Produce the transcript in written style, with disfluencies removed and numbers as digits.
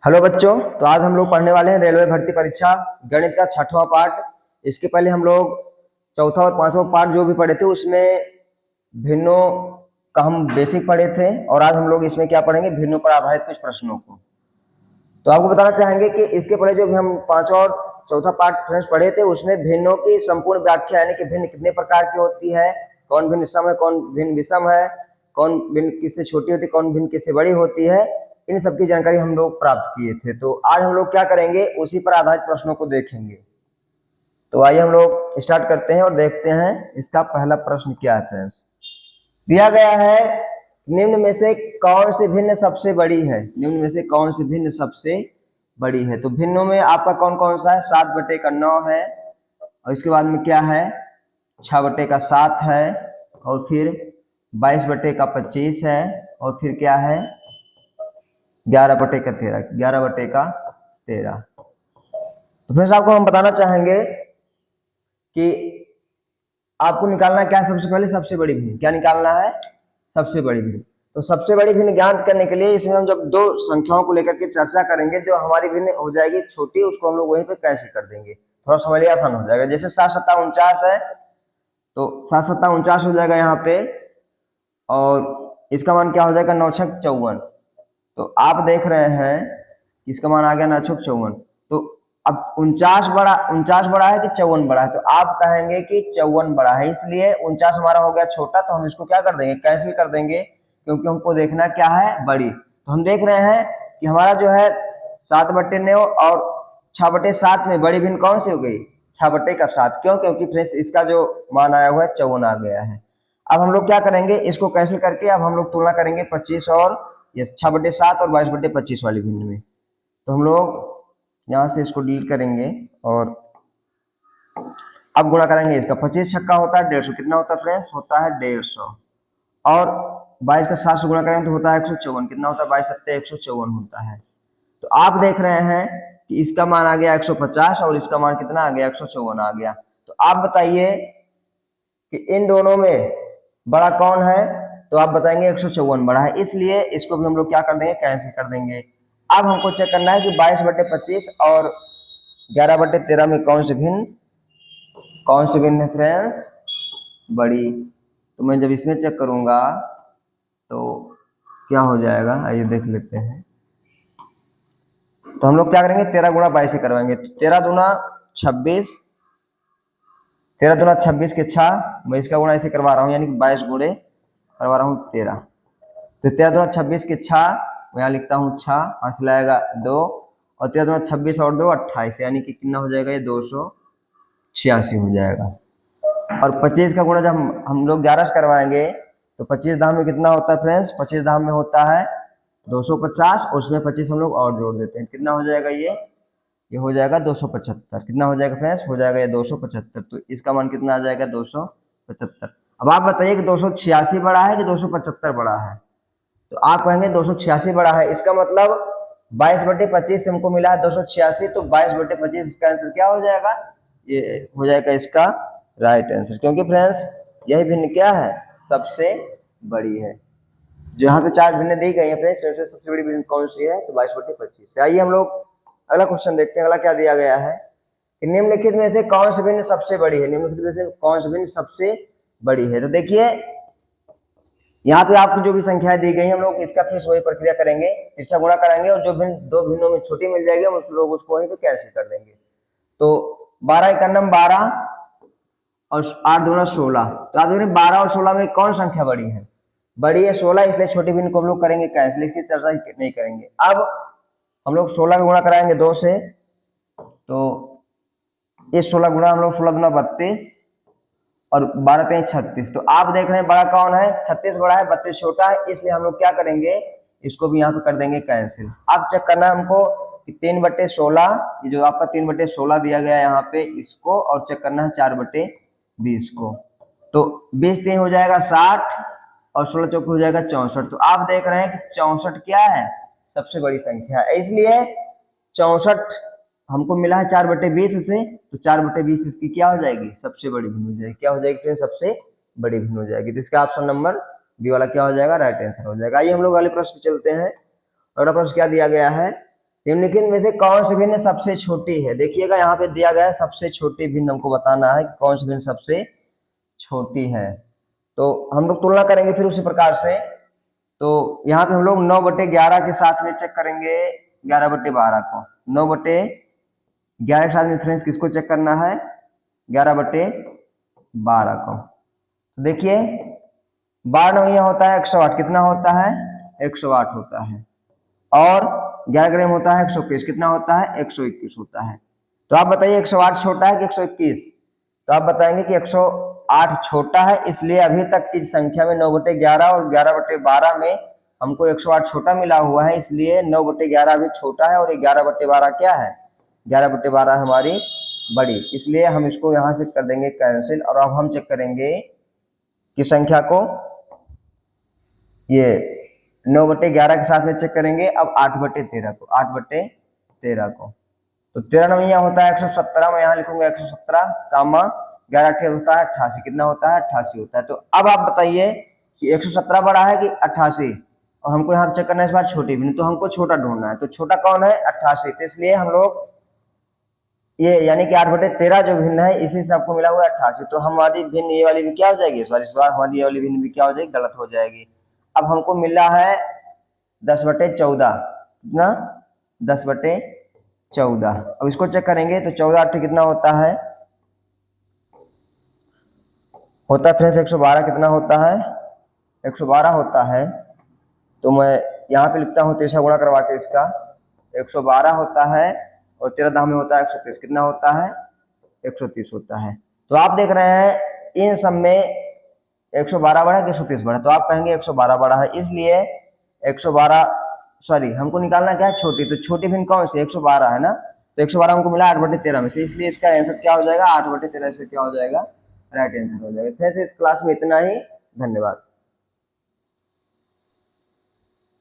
Hello बच्चों। तो आज हम लोग पढ़ने वाले हैं रेलवे भर्ती परीक्षा गणित का 6वां पार्ट। इसके पहले हम लोग चौथा और 5वां पार्ट जो भी पढ़े थे उसमें भिन्नों का हम बेसिक पढ़े थे और आज हम लोग इसमें क्या पढ़ेंगे, भिन्नों पर आधारित कुछ प्रश्नों को। तो आपको बताना चाहेंगे कि इसके पहले जो भी हम 5वां और चौथा पार्ट फ्रेंड्स पढ़े थे उसमें भिन्नों की संपूर्ण व्याख्या यानी कि भिन्न कितने प्रकार की होती है, कौन भिन्न सम है, कौन भिन्न विषम है, कौन भिन्न किससे छोटी होती है, कौन भिन्न किससे बड़ी होती है, इन सब की जानकारी हम लोग प्राप्त किए थे। तो आज हम लोग क्या करेंगे, उसी पर आधारित प्रश्नों को देखेंगे। तो आइए हम लोग स्टार्ट करते हैं और देखते हैं इसका पहला प्रश्न क्या है फ्रेंड्स। दिया गया है निम्न में से कौन सी भिन्न सबसे बड़ी है, निम्न में से कौन सी भिन्न सबसे बड़ी है। तो भिन्नों में आपका कौन कौन सा है, 7/9 है और इसके बाद में क्या है 6/7 है और फिर 22/25 है और फिर क्या है 11/13, 11/13। तो फ्रेंड्स आपको हम बताना चाहेंगे कि आपको निकालना क्या है, सबसे पहले सबसे बड़ी भिन्न क्या निकालना है, सबसे बड़ी भिन्न। तो सबसे बड़ी भिन्न ज्ञात करने के लिए इसमें हम जब दो संख्याओं को लेकर के चर्चा करेंगे, जो हमारी भिन्न हो जाएगी छोटी उसको हम लोग वहीं पे कैंसिल कर देंगे, थोड़ा समझ लिया आसान हो जाएगा। जैसे 7×7 = 49 है तो 7×7 = 49 हो जाएगा यहाँ पे और इसका मान क्या हो जाएगा 9×6 = 54। तो आप देख रहे हैं इसका मान आ गया 9×6 = 54। तो अब 49 बड़ा है कि 54 बड़ा है, तो आप कहेंगे कि 54 बड़ा है, इसलिए 49 हमारा हो गया छोटा, तो हम इसको क्या कर देंगे कैंसिल कर देंगे, क्योंकि हमको देखना क्या है बड़ी। तो हम देख रहे हैं कि हमारा जो है 7/9 और 6/7 में बड़ी भिन्न कौन सी हो गई 6/7। क्यों, क्योंकि फ्रेंड्स इसका जो मान आया हुआ है 54 आ गया है। अब हम लोग क्या करेंगे, इसको कैंसिल करके अब हम लोग तुलना करेंगे 25 और ये 6/7 और 22/25 वाली भिन्न में। तो हम लोग यहाँ से इसको डिलीट करेंगे और अब गुणा करेंगे इसका 25 छक्का होता है 150, कितना होता है फ्रेंड्स, होता है 150 और 22 का 7 से गुणा करेंगे तो होता है 154, कितना होता है 22×7 = 154 होता है। तो आप देख रहे हैं कि इसका मान आ गया 150 और इसका मान कितना आ गया 154 आ गया। तो आप बताइए कि इन दोनों में बड़ा कौन है, तो आप बताएंगे 154 बड़ा है, इसलिए इसको भी हम लोग क्या कर देंगे कैंसिल कर देंगे। अब हमको चेक करना है कि 22/25 और 11/13 में कौन सी भिन्न है फ्रेंड्स बड़ी। तो मैं जब इसमें चेक करूंगा तो क्या हो जाएगा, आइए देख लेते हैं। तो हम लोग क्या करेंगे 13×22 से करवाएंगे। 13×2 = 26 के 6, मैं इसका गुणा ऐसे करवा रहा हूँ यानी कि 22 गुणे करवा रहा हूँ 13। तो 13×26 के 6, मैं यहाँ लिखता हूँ 6, हासिल आएगा 2 और 13×26 और 2 = 28, यानी कि कितना हो जाएगा ये 286 हो जाएगा। और 25 का गुणा जब हम लोग 11 से करवाएंगे तो 25 धाम में कितना होता है फ्रेंड्स, 25 धाम में होता है 250, उसमें 25 हम लोग और जोड़ देते हैं, कितना हो जाएगा ये हो जाएगा 275। कितना हो जाएगा फ्रेंड्स, हो जाएगा ये 275। तो इसका मान कितना आ जाएगा 275। अब आप बताइए कि 286 बड़ा है कि 275 बड़ा है। तो आप कहेंगे 286 बड़ा है, इसका मतलब 22/25 से हमको मिला है 286, तो 22/25 इसका आंसर क्या हो जाएगा, ये हो जाएगा इसका राइट आंसर। क्योंकि फ्रेंड्स यही भिन्न क्या है सबसे बड़ी है। जो यहाँ पे 4 भिन्न दी गई है फ्रेंड्स, सबसे बड़ी भिन्न कौन सी है, तो 22/25 से। आइए हम लोग अगला क्वेश्चन देखते हैं। अगला क्या दिया गया है कि निम्नलिखित में से कौन सी भिन्न सबसे बड़ी है, निम्नलिखित में से कौन सी भिन्न सबसे बड़ी है। तो देखिए यहाँ पे आपको जो भी संख्याएं दी गई हम लोग इसका फिर वही प्रक्रिया करेंगे, इसका गुणा करेंगे और जो भिन्न दो भिन्नों में छोटी मिल जाएगी हम लोग उसको वहीं पे कैंसिल कर देंगे। तो 12×1 = 12 और 8×2 = 16। तो आप देखें 12 और 16 में कौन संख्या बड़ी है, बड़ी है 16, इसलिए छोटी भिन्न को हम लोग करेंगे कैंसिल, इसकी चर्चा नहीं करेंगे। अब हम लोग 16 का गुणा कराएंगे 2 से, तो इस 16 गुणा हम लोग 16×2 = 32 और 12×3 = 36। तो आप देख रहे हैं बड़ा कौन है, 36 बड़ा है 32 छोटा है, इसलिए हम लोग क्या करेंगे इसको भी यहाँ पे कर देंगे कैंसिल। अब चेक करना है हमको कि 3/16, ये जो आपका 3/16 दिया गया है यहाँ पे इसको, और चेक करना है 4/20 को। तो 20×3 हो जाएगा 60 और 16×4 हो जाएगा 64। तो आप देख रहे हैं कि 64 क्या है सबसे बड़ी संख्या है, इसलिए 64 हमको मिला है 4/20 से, तो 4/20 इसकी क्या हो जाएगी सबसे बड़ी भिन्न हो जाएगी, क्या हो जाएगी सबसे बड़ी भिन्न हो जाएगी। तो इसका ऑप्शन नंबर बी वाला क्या हो जाएगा राइट आंसर हो जाएगा। आइए हम लोग अगले प्रश्न चलते हैं। अगला प्रश्न क्या दिया गया है निम्नलिखित में से कौन सी भिन्न सबसे छोटी है? देखिएगा यहाँ पे दिया गया है सबसे छोटी भिन्न, हमको बताना है कि कौन सी भिन्न सबसे छोटी है। तो हम लोग तुलना करेंगे फिर उसी प्रकार से। तो यहाँ पे हम लोग 9/11 के साथ में चेक करेंगे 11/12 को। 9/11 के साथ में फ्रेंड्स किसको चेक करना है? 11/12 को। तो देखिए 12 9 होता है 108, कितना होता है? 108 होता है। और 11 ग्राम होता है 121, कितना होता है? 121 होता है। तो आप बताइए 108 छोटा है कि 121? तो आप बताएंगे कि 108 छोटा है, इसलिए अभी तक की संख्या में 9/11 और 11/12 में हमको 108 छोटा मिला हुआ है, इसलिए 9/11 अभी छोटा है और 11/12 क्या है? 11/12 हमारी बड़ी, इसलिए हम इसको यहाँ से कर देंगे कैंसिल। और अब हम चेक करेंगे कि संख्या को, ये 9/11 के साथ में चेक करेंगे अब 8/13 को। 8/13 को तो 13 9 यहाँ होता है 117, मैं यहाँ लिखूंगा 117 कामा 11 8 होता है 88, कितना होता है? 88 होता है। तो अब आप बताइए कि 117 बड़ा है कि 88? और हमको यहाँ चेक करना है इस बार छोटी भिन्न, तो हमको छोटा ढूंढना है। तो छोटा कौन है? 88। तो इसलिए हम लोग ये यानी कि 8/13 जो भिन्न है इसी से आपको मिला हुआ है 88। तो हमारी भिन्न ये वाली भी क्या हो जाएगी? इस बार हमारी ये वाली भिन्न भी क्या हो जाएगी? गलत हो जाएगी। अब हमको मिला है 10/14, कितना? 10/14। अब इसको चेक करेंगे तो 14 8 कितना होता है? होता है फ्रेंड्स 112, कितना होता है? 112 होता है। तो मैं यहाँ पे लिखता हूँ 13 गुणा करवा के इसका, 112 होता है और 13 दाम में होता है 130, कितना होता है? 130 होता है। तो आप देख रहे हैं इन सब में 112 बड़ा कि 130 बड़ा? तो आप कहेंगे 112 बड़ा है, इसलिए 112 सॉरी हमको निकालना क्या है? छोटी। तो छोटी भिन्न कौन सी? 112 है ना। तो 112 हमको मिला 8/13 में से, इसलिए इसका आंसर क्या हो जाएगा? 8/13 से क्या हो जाएगा? राइट आंसर हो जाएगा। फ्रेंड्स इस क्लास में इतना ही, धन्यवाद।